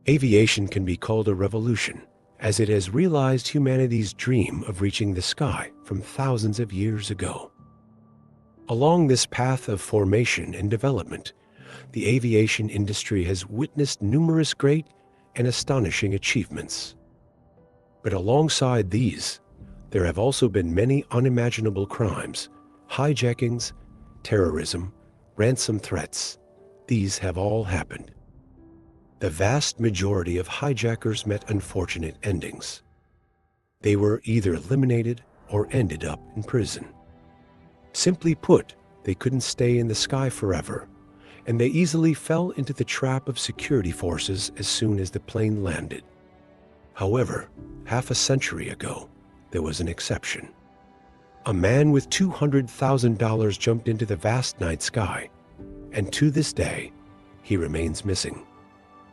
Aviation can be called a revolution, as it has realized humanity's dream of reaching the sky from thousands of years ago. Along this path of formation and development, the aviation industry has witnessed numerous great and astonishing achievements. But alongside these, there have also been many unimaginable crimes, hijackings, terrorism, ransom threats. These have all happened. The vast majority of hijackers met unfortunate endings. They were either eliminated or ended up in prison. Simply put, they couldn't stay in the sky forever, and they easily fell into the trap of security forces as soon as the plane landed. However, half a century ago, there was an exception. A man with $200,000 jumped into the vast night sky, and to this day, he remains missing.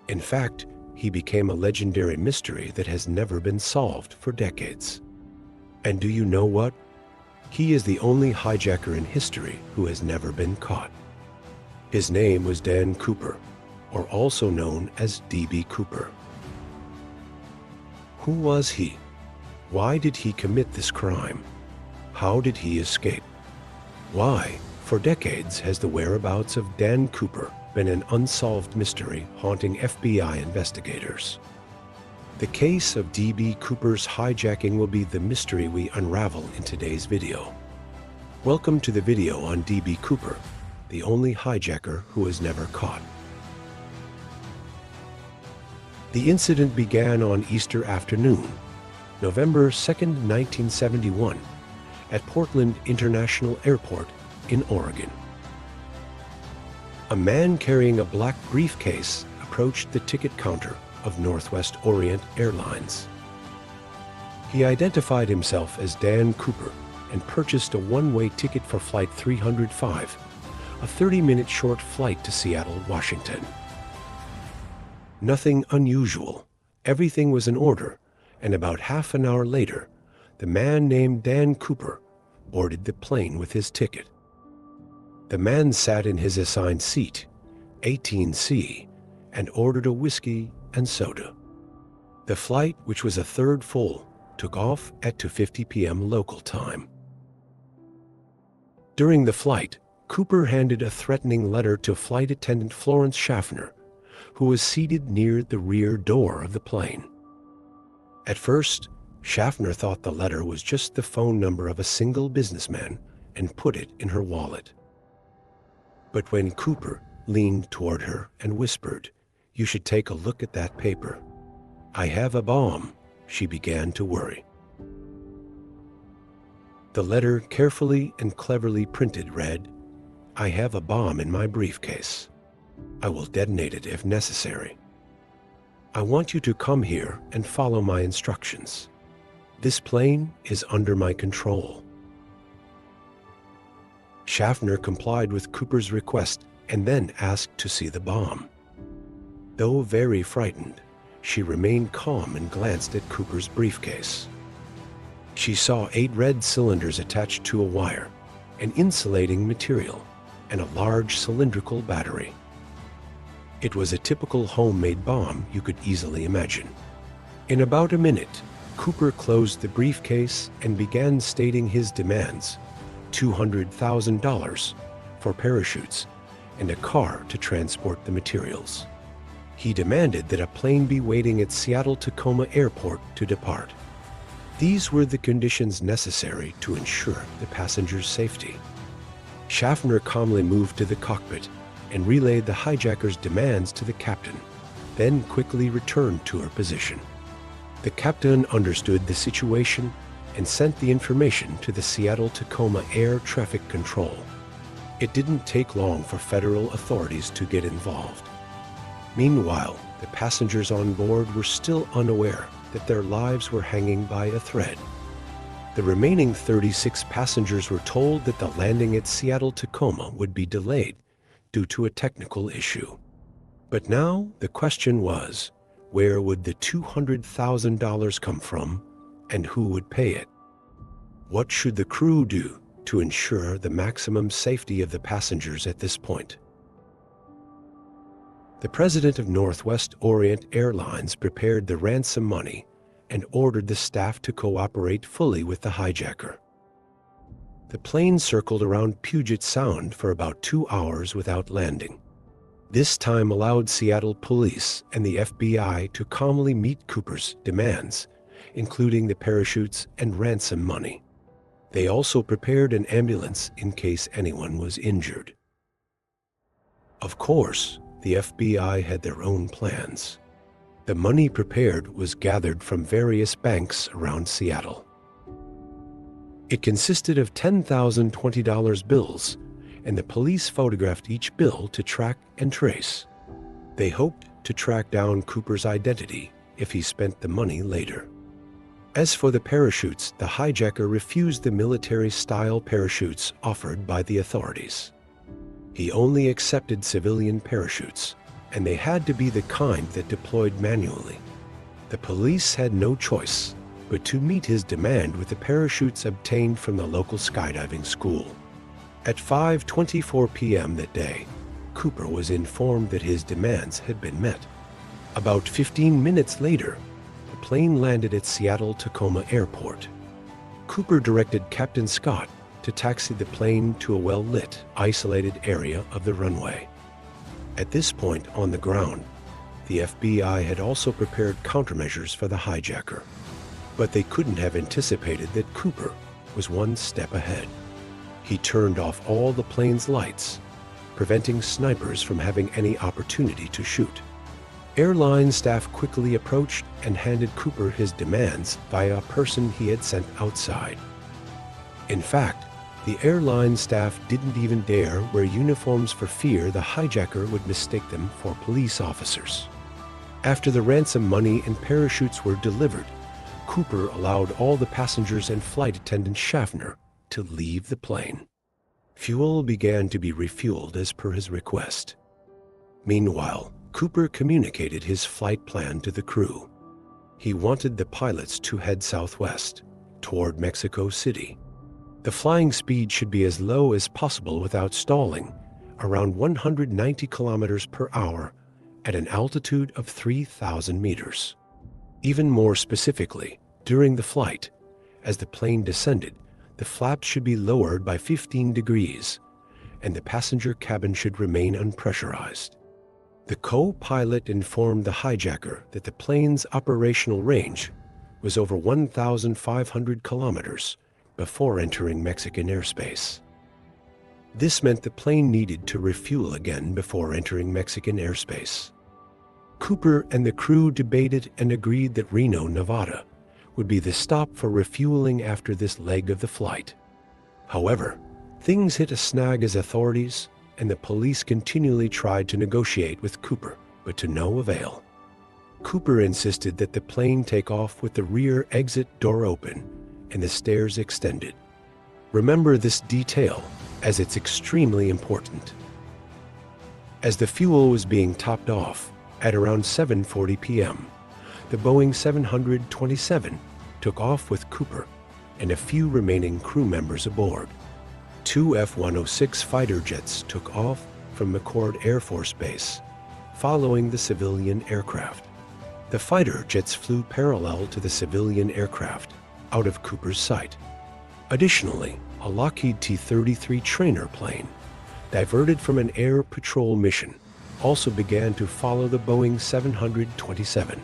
In fact, he became a legendary mystery that has never been solved for decades. And do you know what? He is the only hijacker in history who has never been caught. His name was Dan Cooper, or also known as D.B. Cooper. Who was he? Why did he commit this crime? How did he escape? Why, for decades, has the whereabouts of Dan Cooper been an unsolved mystery haunting FBI investigators? The case of D.B. Cooper's hijacking will be the mystery we unravel in today's video. Welcome to the video on D.B. Cooper, the only hijacker who was never caught. The incident began on Easter afternoon, November 2nd, 1971, at Portland International Airport in Oregon. A man carrying a black briefcase approached the ticket counter of Northwest Orient Airlines. He identified himself as Dan Cooper and purchased a one-way ticket for Flight 305, a 30-minute short flight to Seattle, Washington. Nothing unusual. Everything was in order, and about half an hour later, the man named Dan Cooper boarded the plane with his ticket. The man sat in his assigned seat, 18C, and ordered a whiskey and soda. The flight, which was a third full, took off at 2:50 p.m. local time. During the flight, Cooper handed a threatening letter to flight attendant Florence Schaffner, who was seated near the rear door of the plane. At first, Schaffner thought the letter was just the phone number of a single businessman and put it in her wallet. But when Cooper leaned toward her and whispered, "You should take a look at that paper. I have a bomb," she began to worry. The letter, carefully and cleverly printed, read, "I have a bomb in my briefcase. I will detonate it if necessary. I want you to come here and follow my instructions. This plane is under my control." Schaffner complied with Cooper's request and then asked to see the bomb. Though very frightened, she remained calm and glanced at Cooper's briefcase. She saw 8 red cylinders attached to a wire, an insulating material, and a large cylindrical battery. It was a typical homemade bomb you could easily imagine. In about a minute, Cooper closed the briefcase and began stating his demands: $200,000 for parachutes and a car to transport the materials. He demanded that a plane be waiting at Seattle-Tacoma Airport to depart. These were the conditions necessary to ensure the passengers' safety. Schaffner calmly moved to the cockpit and relayed the hijacker's demands to the captain, then quickly returned to her position. The captain understood the situation and sent the information to the Seattle-Tacoma Air Traffic Control. It didn't take long for federal authorities to get involved. Meanwhile, the passengers on board were still unaware that their lives were hanging by a thread. The remaining 36 passengers were told that the landing at Seattle-Tacoma would be delayed due to a technical issue. But now the question was, where would the $200,000 come from, and who would pay it? What should the crew do to ensure the maximum safety of the passengers at this point? The president of Northwest Orient Airlines prepared the ransom money and ordered the staff to cooperate fully with the hijacker. The plane circled around Puget Sound for about 2 hours without landing. This time allowed Seattle police and the FBI to calmly meet Cooper's demands, including the parachutes and ransom money. They also prepared an ambulance in case anyone was injured. Of course, the FBI had their own plans. The money prepared was gathered from various banks around Seattle. It consisted of $10,020 bills, and the police photographed each bill to track and trace. They hoped to track down Cooper's identity if he spent the money later. As for the parachutes, the hijacker refused the military-style parachutes offered by the authorities. He only accepted civilian parachutes, and they had to be the kind that deployed manually. The police had no choice but to meet his demand with the parachutes obtained from the local skydiving school. At 5:24 p.m. that day, Cooper was informed that his demands had been met. About 15 minutes later, the plane landed at Seattle-Tacoma Airport. Cooper directed Captain Scott to taxi the plane to a well-lit, isolated area of the runway. At this point on the ground, the FBI had also prepared countermeasures for the hijacker, but they couldn't have anticipated that Cooper was one step ahead. He turned off all the plane's lights, preventing snipers from having any opportunity to shoot. Airline staff quickly approached and handed Cooper his demands via a person he had sent outside. In fact, the airline staff didn't even dare wear uniforms for fear the hijacker would mistake them for police officers. After the ransom money and parachutes were delivered, Cooper allowed all the passengers and flight attendant Schaffner to leave the plane. Fuel began to be refueled as per his request. Meanwhile, Cooper communicated his flight plan to the crew. He wanted the pilots to head southwest, toward Mexico City. The flying speed should be as low as possible without stalling, around 190 kilometers per hour at an altitude of 3,000 meters. Even more specifically, during the flight, as the plane descended, the flaps should be lowered by 15 degrees, and the passenger cabin should remain unpressurized. The co-pilot informed the hijacker that the plane's operational range was over 1,500 kilometers before entering Mexican airspace. This meant the plane needed to refuel again before entering Mexican airspace. Cooper and the crew debated and agreed that Reno, Nevada, would be the stop for refueling after this leg of the flight. However, things hit a snag as authorities and the police continually tried to negotiate with Cooper, but to no avail. Cooper insisted that the plane take off with the rear exit door open and the stairs extended. Remember this detail, as it's extremely important. As the fuel was being topped off, at around 7:40 p.m., the Boeing 727 took off with Cooper and a few remaining crew members aboard. 2 F-106 fighter jets took off from McChord Air Force Base, following the civilian aircraft. The fighter jets flew parallel to the civilian aircraft, out of Cooper's sight. Additionally, a Lockheed T-33 trainer plane, diverted from an air patrol mission, also began to follow the Boeing 727.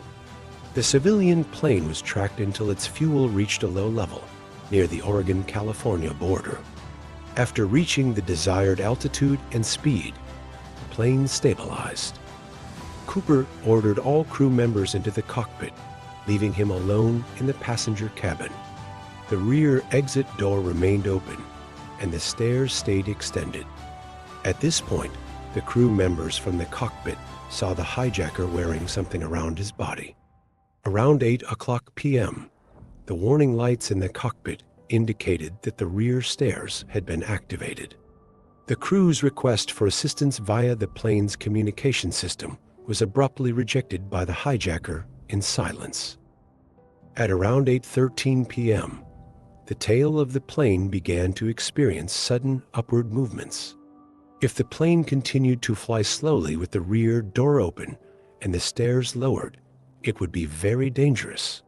The civilian plane was tracked until its fuel reached a low level, near the Oregon-California border. After reaching the desired altitude and speed, the plane stabilized. Cooper ordered all crew members into the cockpit, leaving him alone in the passenger cabin. The rear exit door remained open, and the stairs stayed extended. At this point, the crew members from the cockpit saw the hijacker wearing something around his body. Around 8:00 p.m., the warning lights in the cockpit indicated that the rear stairs had been activated. The crew's request for assistance via the plane's communication system was abruptly rejected by the hijacker in silence. At around 8:13 p.m., the tail of the plane began to experience sudden upward movements. If the plane continued to fly slowly with the rear door open and the stairs lowered, it would be very dangerous.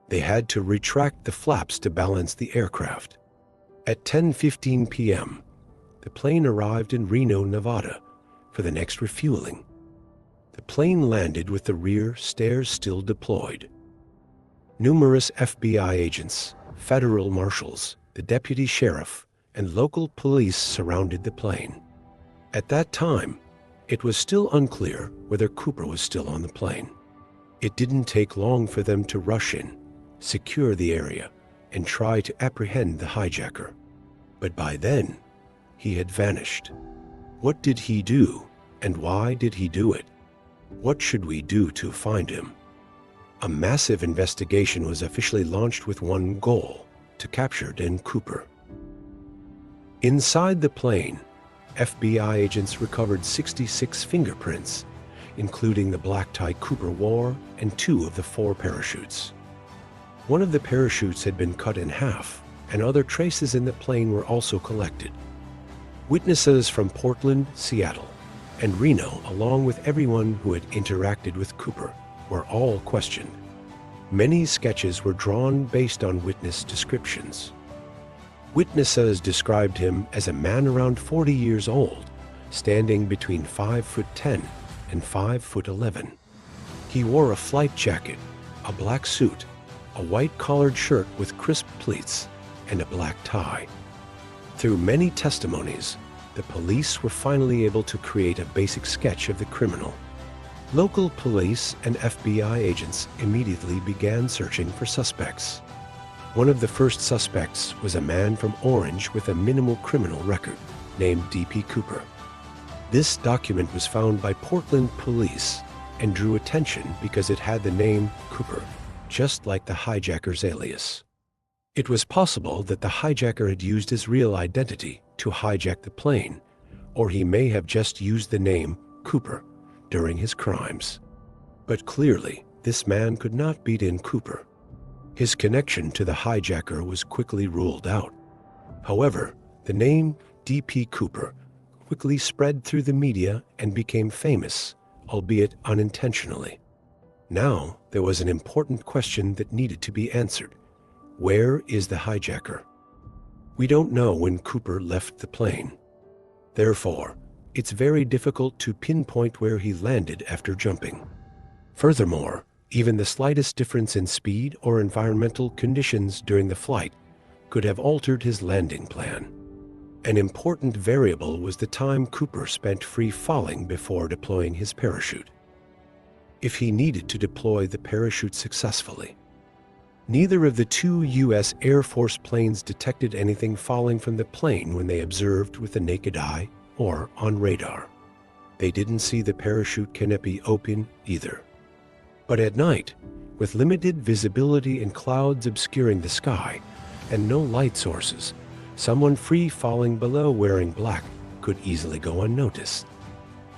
They had to retract the flaps to balance the aircraft. At 10:15 p.m., the plane arrived in Reno, Nevada, for the next refueling. The plane landed with the rear stairs still deployed. Numerous FBI agents, federal marshals, the deputy sheriff, and local police surrounded the plane. At that time, it was still unclear whether Cooper was still on the plane. It didn't take long for them to rush in, secure the area, and try to apprehend the hijacker. But by then, he had vanished. What did he do, and why did he do it? What should we do to find him? A massive investigation was officially launched with one goal: to capture Dan Cooper. Inside the plane, FBI agents recovered 66 fingerprints, including the black tie Cooper wore and 2 of the 4 parachutes. One of the parachutes had been cut in half, and other traces in the plane were also collected. Witnesses from Portland, Seattle, and Reno, along with everyone who had interacted with Cooper, were all questioned. Many sketches were drawn based on witness descriptions. Witnesses described him as a man around 40 years old, standing between 5'10" and 5'11". He wore a flight jacket, a black suit, a white collared shirt with crisp pleats, and a black tie. Through many testimonies, the police were finally able to create a basic sketch of the criminal. Local police and FBI agents immediately began searching for suspects. One of the first suspects was a man from Orange with a minimal criminal record, named D.P. Cooper. This document was found by Portland police and drew attention because it had the name Cooper, just like the hijacker's alias. It was possible that the hijacker had used his real identity to hijack the plane, or he may have just used the name Cooper during his crimes. But clearly, this man could not be Dan Cooper. His connection to the hijacker was quickly ruled out. However, the name D.P. Cooper quickly spread through the media and became famous, albeit unintentionally. Now, there was an important question that needed to be answered. Where is the hijacker? We don't know when Cooper left the plane. Therefore, it's very difficult to pinpoint where he landed after jumping. Furthermore, even the slightest difference in speed or environmental conditions during the flight could have altered his landing plan. An important variable was the time Cooper spent free falling before deploying his parachute. If he needed to deploy the parachute successfully. Neither of the 2 U.S. Air Force planes detected anything falling from the plane when they observed with the naked eye or on radar. They didn't see the parachute canopy open either. But at night, with limited visibility and clouds obscuring the sky and no light sources, someone free falling below wearing black could easily go unnoticed.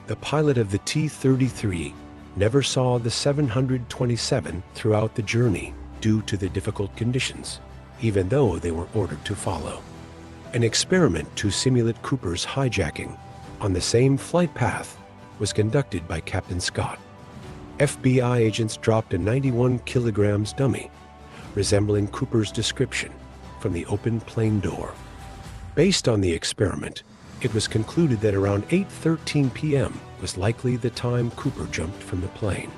The pilot of the T-33 never saw the 727 throughout the journey due to the difficult conditions, even though they were ordered to follow. An experiment to simulate Cooper's hijacking on the same flight path was conducted by Captain Scott. FBI agents dropped a 91 kilograms dummy, resembling Cooper's description, from the open plane door. Based on the experiment, it was concluded that around 8:13 p.m. was likely the time Cooper jumped from the plane.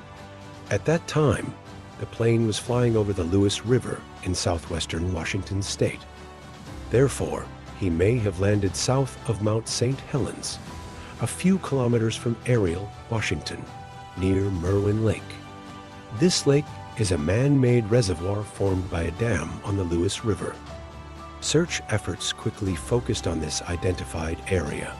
At that time, the plane was flying over the Lewis River in southwestern Washington state. Therefore, he may have landed south of Mount St. Helens, a few kilometers from Ariel, Washington, near Merwin Lake. This lake is a man-made reservoir formed by a dam on the Lewis River. Search efforts quickly focused on this identified area.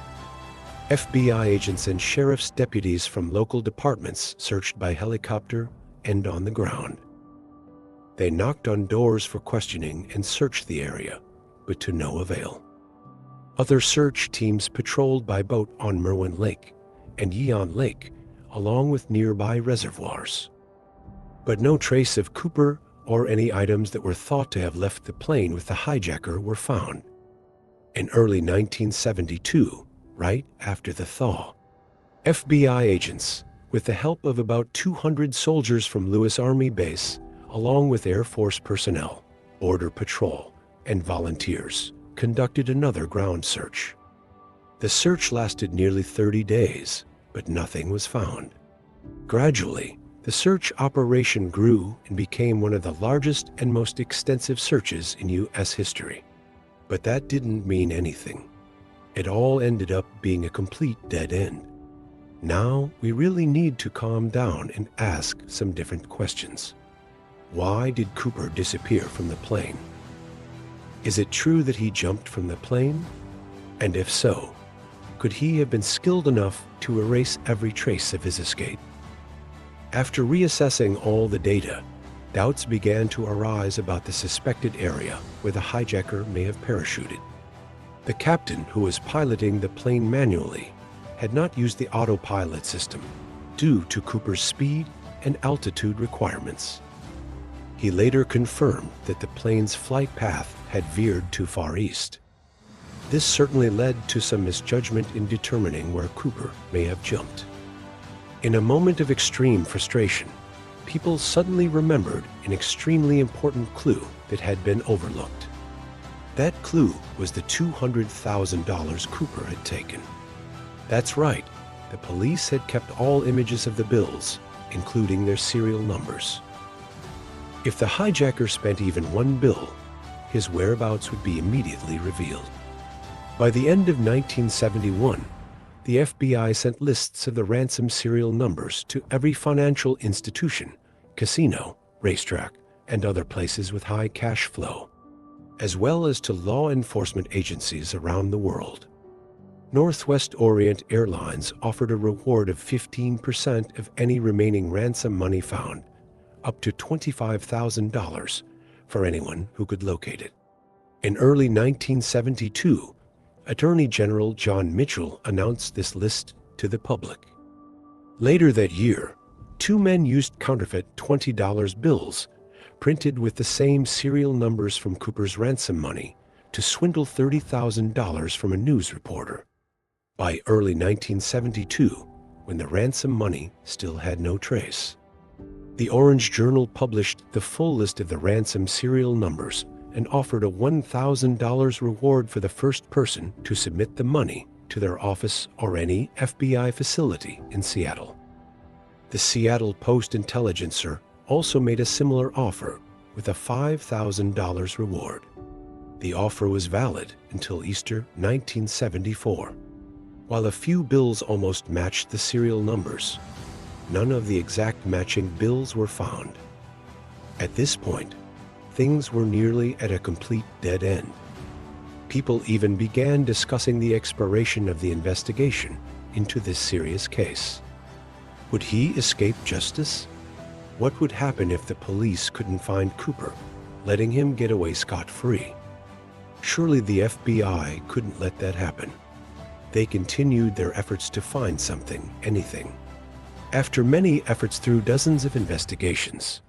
FBI agents and sheriff's deputies from local departments searched by helicopter and on the ground. They knocked on doors for questioning and searched the area, but to no avail. Other search teams patrolled by boat on Merwin Lake and Yeon Lake, along with nearby reservoirs. But no trace of Cooper or any items that were thought to have left the plane with the hijacker were found. In early 1972, right after the thaw. FBI agents, with the help of about 200 soldiers from Lewis Army Base, along with Air Force personnel, Border Patrol, and volunteers, conducted another ground search. The search lasted nearly 30 days, but nothing was found. Gradually, the search operation grew and became one of the largest and most extensive searches in U.S. history. But that didn't mean anything. It all ended up being a complete dead end. Now, we really need to calm down and ask some different questions. Why did Cooper disappear from the plane? Is it true that he jumped from the plane? And if so, could he have been skilled enough to erase every trace of his escape? After reassessing all the data, doubts began to arise about the suspected area where the hijacker may have parachuted. The captain, who was piloting the plane manually, had not used the autopilot system due to Cooper's speed and altitude requirements. He later confirmed that the plane's flight path had veered too far east. This certainly led to some misjudgment in determining where Cooper may have jumped. In a moment of extreme frustration, people suddenly remembered an extremely important clue that had been overlooked. That clue was the $200,000 Cooper had taken. That's right, the police had kept all images of the bills, including their serial numbers. If the hijacker spent even one bill, his whereabouts would be immediately revealed. By the end of 1971, the FBI sent lists of the ransom serial numbers to every financial institution, casino, racetrack, and other places with high cash flow, as well as to law enforcement agencies around the world. Northwest Orient Airlines offered a reward of 15% of any remaining ransom money found, up to $25,000 for anyone who could locate it. In early 1972, Attorney General John Mitchell announced this list to the public. Later that year, two men used counterfeit $20 bills printed with the same serial numbers from Cooper's ransom money to swindle $30,000 from a news reporter. By early 1972, when the ransom money still had no trace, the Orange Journal published the full list of the ransom serial numbers and offered a $1,000 reward for the first person to submit the money to their office or any FBI facility in Seattle. The Seattle Post-Intelligencer also made a similar offer with a $5,000 reward. The offer was valid until Easter 1974. While a few bills almost matched the serial numbers, none of the exact matching bills were found. At this point, things were nearly at a complete dead end. People even began discussing the expiration of the investigation into this serious case. Would he escape justice? What would happen if the police couldn't find Cooper, letting him get away scot-free? Surely the FBI couldn't let that happen. They continued their efforts to find something, anything. After many efforts through dozens of investigations,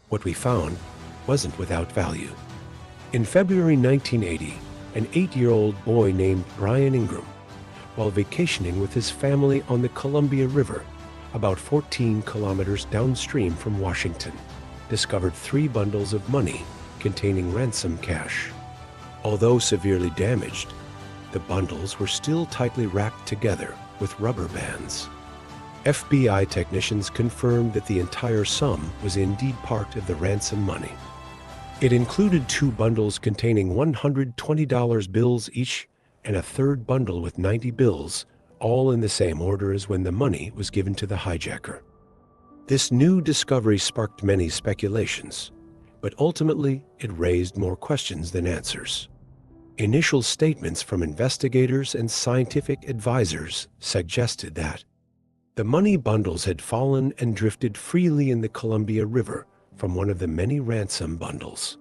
what we found wasn't without value. In February 1980, an 8-year-old boy named Brian Ingram, while vacationing with his family on the Columbia River, about 14 kilometers downstream from Washington, discovered 3 bundles of money containing ransom cash. Although severely damaged, the bundles were still tightly wrapped together with rubber bands. FBI technicians confirmed that the entire sum was indeed part of the ransom money. It included 2 bundles containing $120 bills each and a third bundle with 90 bills, all in the same order as when the money was given to the hijacker. This new discovery sparked many speculations, but ultimately it raised more questions than answers. Initial statements from investigators and scientific advisors suggested that the money bundles had fallen and drifted freely in the Columbia River from one of the many ransom bundles.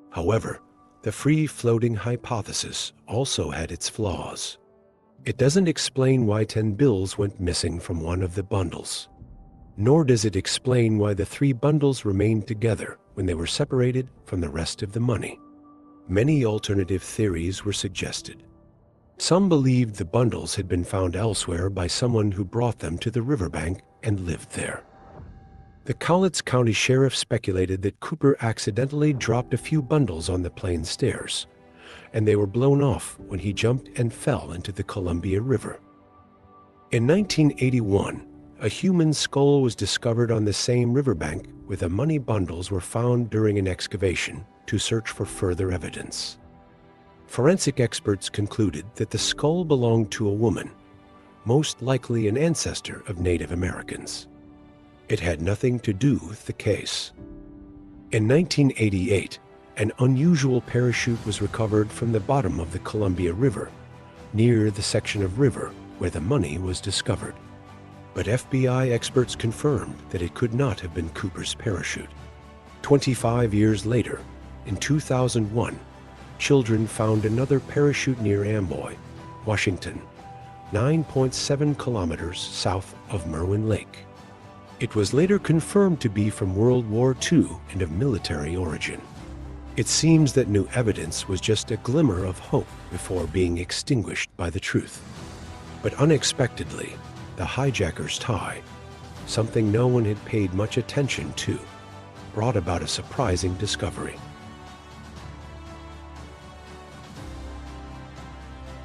However, the free-floating hypothesis also had its flaws. It doesn't explain why 10 bills went missing from one of the bundles, nor does it explain why the 3 bundles remained together when they were separated from the rest of the money. Many alternative theories were suggested. Some believed the bundles had been found elsewhere by someone who brought them to the riverbank and lived there. The Cowlitz County Sheriff speculated that Cooper accidentally dropped a few bundles on the plane stairs, and they were blown off when he jumped and fell into the Columbia River. In 1981, a human skull was discovered on the same riverbank where the money bundles were found during an excavation to search for further evidence. Forensic experts concluded that the skull belonged to a woman, most likely an ancestor of Native Americans. It had nothing to do with the case. In 1988, an unusual parachute was recovered from the bottom of the Columbia River, near the section of river where the money was discovered. But FBI experts confirmed that it could not have been Cooper's parachute. 25 years later, in 2001, children found another parachute near Amboy, Washington, 9.7 kilometers south of Merwin Lake. It was later confirmed to be from World War II and of military origin. It seems that new evidence was just a glimmer of hope before being extinguished by the truth. But unexpectedly, the hijacker's tie, something no one had paid much attention to, brought about a surprising discovery.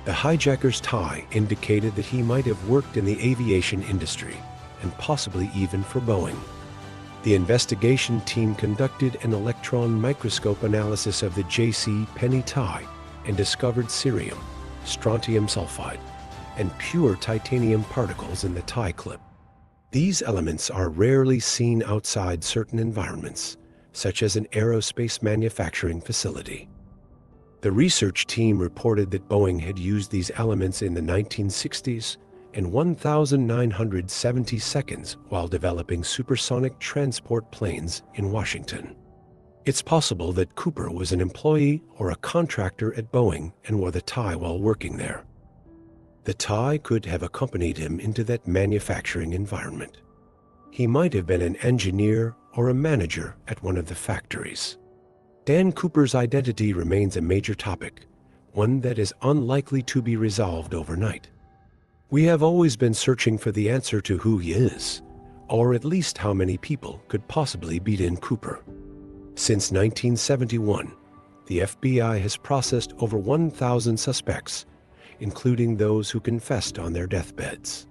The hijacker's tie indicated that he might have worked in the aviation industry, and possibly even for Boeing. The investigation team conducted an electron microscope analysis of the J.C. Penney tie and discovered cerium, strontium sulfide, and pure titanium particles in the tie clip. These elements are rarely seen outside certain environments, such as an aerospace manufacturing facility. The research team reported that Boeing had used these elements in the 1960s and 1,970 seconds while developing supersonic transport planes in Washington. It's possible that Cooper was an employee or a contractor at Boeing and wore the tie while working there. The tie could have accompanied him into that manufacturing environment. He might have been an engineer or a manager at one of the factories. Dan Cooper's identity remains a major topic, one that is unlikely to be resolved overnight. We have always been searching for the answer to who he is, or at least how many people could possibly be Dan Cooper. Since 1971, the FBI has processed over 1,000 suspects, including those who confessed on their deathbeds.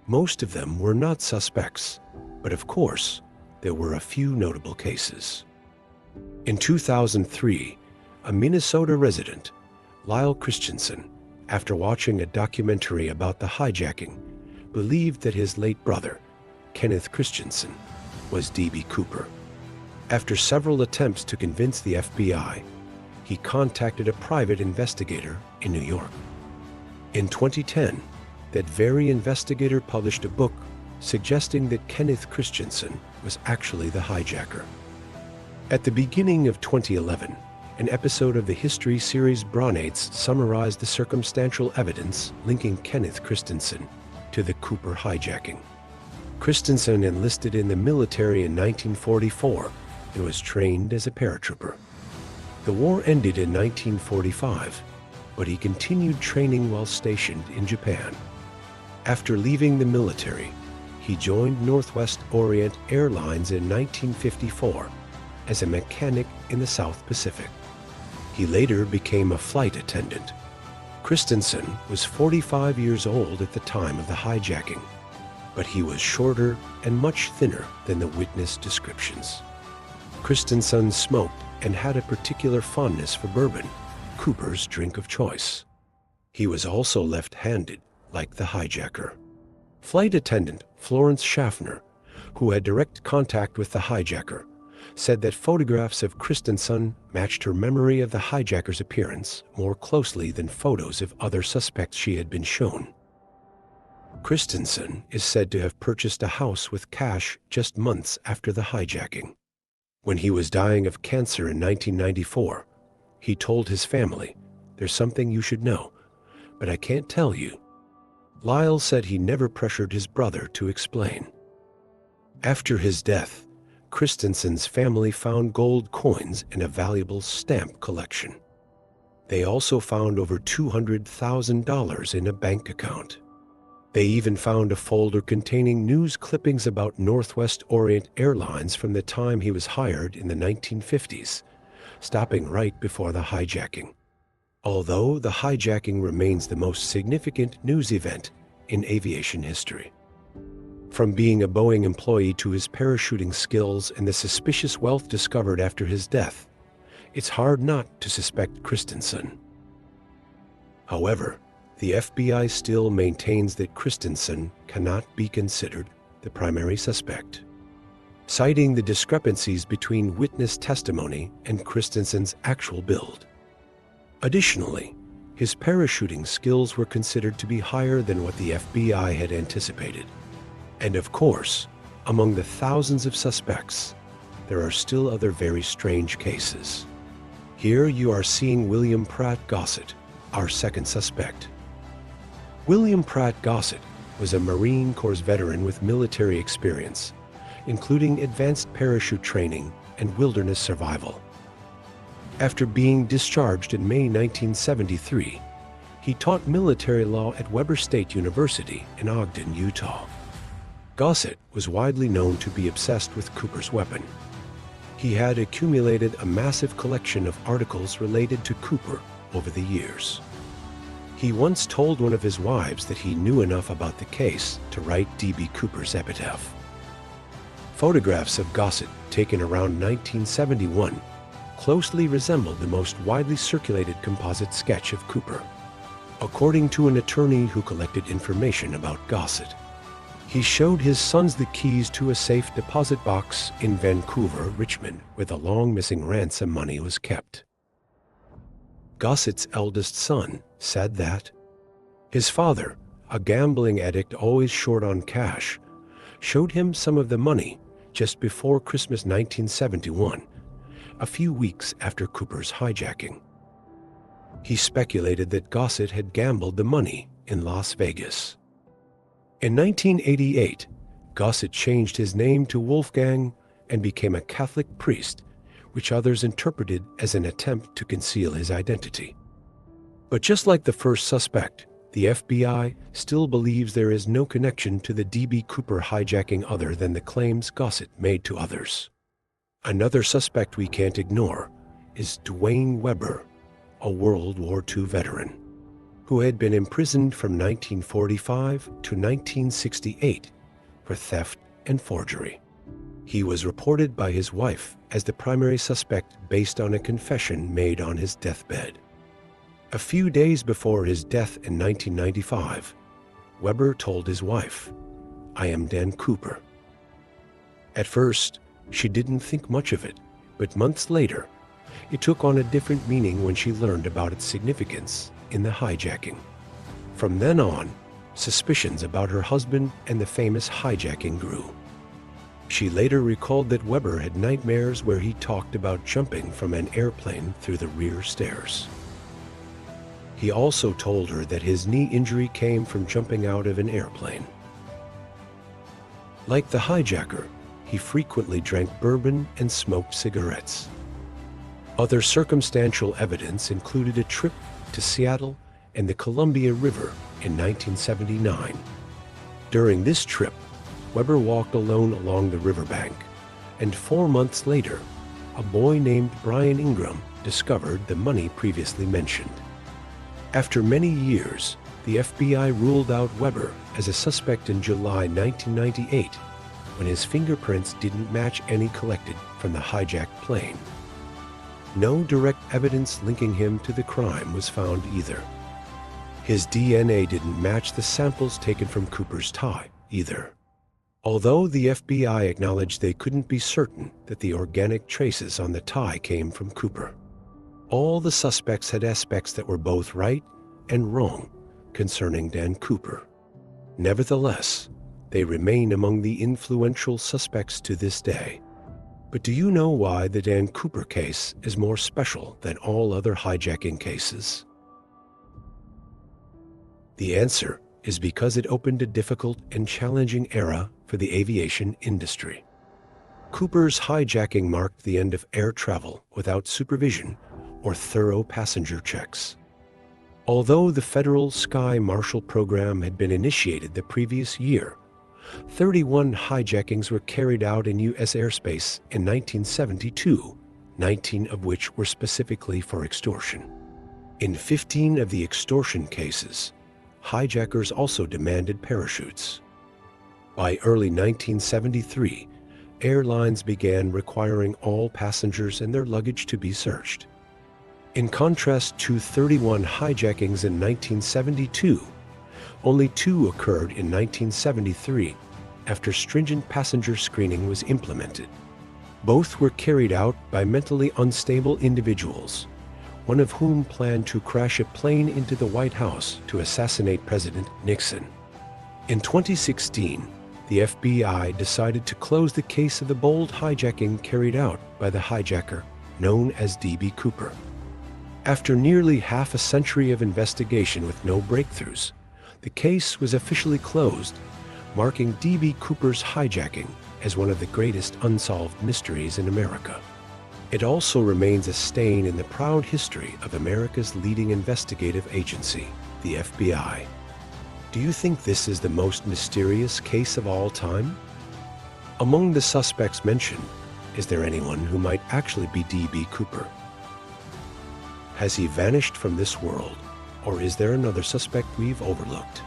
Most of them were not suspects, but of course, there were a few notable cases. In 2003, a Minnesota resident, Lyle Christensen, after watching a documentary about the hijacking, believed that his late brother, Kenneth Christensen, was D.B. Cooper. After several attempts to convince the FBI, he contacted a private investigator in New York. In 2010, that very investigator published a book suggesting that Kenneth Christensen was actually the hijacker. At the beginning of 2011, an episode of the history series Bronades summarized the circumstantial evidence linking Kenneth Christensen to the Cooper hijacking. Christensen enlisted in the military in 1944 and was trained as a paratrooper. The war ended in 1945, but he continued training while stationed in Japan. After leaving the military, he joined Northwest Orient Airlines in 1954 as a mechanic in the South Pacific. He later became a flight attendant. Christensen was 45 years old at the time of the hijacking, but he was shorter and much thinner than the witness descriptions. Christensen smoked and had a particular fondness for bourbon, Cooper's drink of choice. He was also left-handed, like the hijacker. Flight attendant Florence Schaffner, who had direct contact with the hijacker, said that photographs of Christensen matched her memory of the hijacker's appearance more closely than photos of other suspects she had been shown. Christensen is said to have purchased a house with cash just months after the hijacking. When he was dying of cancer in 1994, he told his family, "There's something you should know, but I can't tell you." Lyle said he never pressured his brother to explain. After his death, Christensen's family found gold coins and a valuable stamp collection. They also found over $200,000 in a bank account. They even found a folder containing news clippings about Northwest Orient Airlines from the time he was hired in the 1950s, stopping right before the hijacking. Although the hijacking remains the most significant news event in aviation history. From being a Boeing employee to his parachuting skills and the suspicious wealth discovered after his death, it's hard not to suspect Christensen. However, the FBI still maintains that Christensen cannot be considered the primary suspect, citing the discrepancies between witness testimony and Christensen's actual build. Additionally, his parachuting skills were considered to be higher than what the FBI had anticipated. And of course, among the thousands of suspects, there are still other very strange cases. Here you are seeing William Pratt Gossett, our second suspect. William Pratt Gossett was a Marine Corps veteran with military experience, including advanced parachute training and wilderness survival. After being discharged in May 1973, he taught military law at Weber State University in Ogden, Utah. Gossett was widely known to be obsessed with Cooper's weapon. He had accumulated a massive collection of articles related to Cooper over the years. He once told one of his wives that he knew enough about the case to write D.B. Cooper's epitaph. Photographs of Gossett taken around 1971 closely resembled the most widely circulated composite sketch of Cooper. According to an attorney who collected information about Gossett, he showed his sons the keys to a safe deposit box in Vancouver, Richmond, where the long-missing ransom money was kept. Gossett's eldest son said that his father, a gambling addict always short on cash, showed him some of the money just before Christmas 1971, a few weeks after Cooper's hijacking. He speculated that Gossett had gambled the money in Las Vegas. In 1988, Gossett changed his name to Wolfgang and became a Catholic priest, which others interpreted as an attempt to conceal his identity. But just like the first suspect, the FBI still believes there is no connection to the D.B. Cooper hijacking other than the claims Gossett made to others. Another suspect we can't ignore is Dwayne Weber, a World War II veteran, who had been imprisoned from 1945 to 1968 for theft and forgery. He was reported by his wife as the primary suspect based on a confession made on his deathbed. A few days before his death in 1995, Weber told his wife, "I am Dan Cooper." At first, she didn't think much of it, but months later, it took on a different meaning when she learned about its significance in the hijacking. From then on, suspicions about her husband and the famous hijacking grew. She later recalled that Weber had nightmares where he talked about jumping from an airplane through the rear stairs. He also told her that his knee injury came from jumping out of an airplane. Like the hijacker, he frequently drank bourbon and smoked cigarettes. Other circumstantial evidence included a trip to Seattle and the Columbia River in 1979. During this trip, Weber walked alone along the riverbank, and 4 months later, a boy named Brian Ingram discovered the money previously mentioned. After many years, the FBI ruled out Weber as a suspect in July 1998, when his fingerprints didn't match any collected from the hijacked plane. No direct evidence linking him to the crime was found either. His DNA didn't match the samples taken from Cooper's tie either. Although the FBI acknowledged they couldn't be certain that the organic traces on the tie came from Cooper. All the suspects had aspects that were both right and wrong concerning Dan Cooper. Nevertheless, they remain among the influential suspects to this day. But do you know why the Dan Cooper case is more special than all other hijacking cases? The answer is because it opened a difficult and challenging era for the aviation industry. Cooper's hijacking marked the end of air travel without supervision or thorough passenger checks. Although the federal Sky Marshal program had been initiated the previous year, 31 hijackings were carried out in U.S. airspace in 1972, 19 of which were specifically for extortion. In 15 of the extortion cases, hijackers also demanded parachutes. By early 1973, airlines began requiring all passengers and their luggage to be searched. In contrast to 31 hijackings in 1972, only 2 occurred in 1973 after stringent passenger screening was implemented. Both were carried out by mentally unstable individuals, one of whom planned to crash a plane into the White House to assassinate President Nixon. In 2016, the FBI decided to close the case of the bold hijacking carried out by the hijacker known as D.B. Cooper. After nearly half a century of investigation with no breakthroughs, the case was officially closed, marking D.B. Cooper's hijacking as one of the greatest unsolved mysteries in America. It also remains a stain in the proud history of America's leading investigative agency, the FBI. Do you think this is the most mysterious case of all time? Among the suspects mentioned, is there anyone who might actually be D.B. Cooper? Has he vanished from this world, or is there another suspect we've overlooked?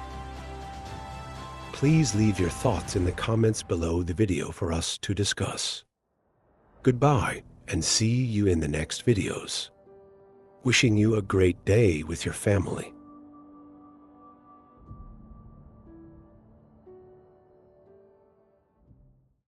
Please leave your thoughts in the comments below the video for us to discuss. Goodbye, and see you in the next videos. Wishing you a great day with your family.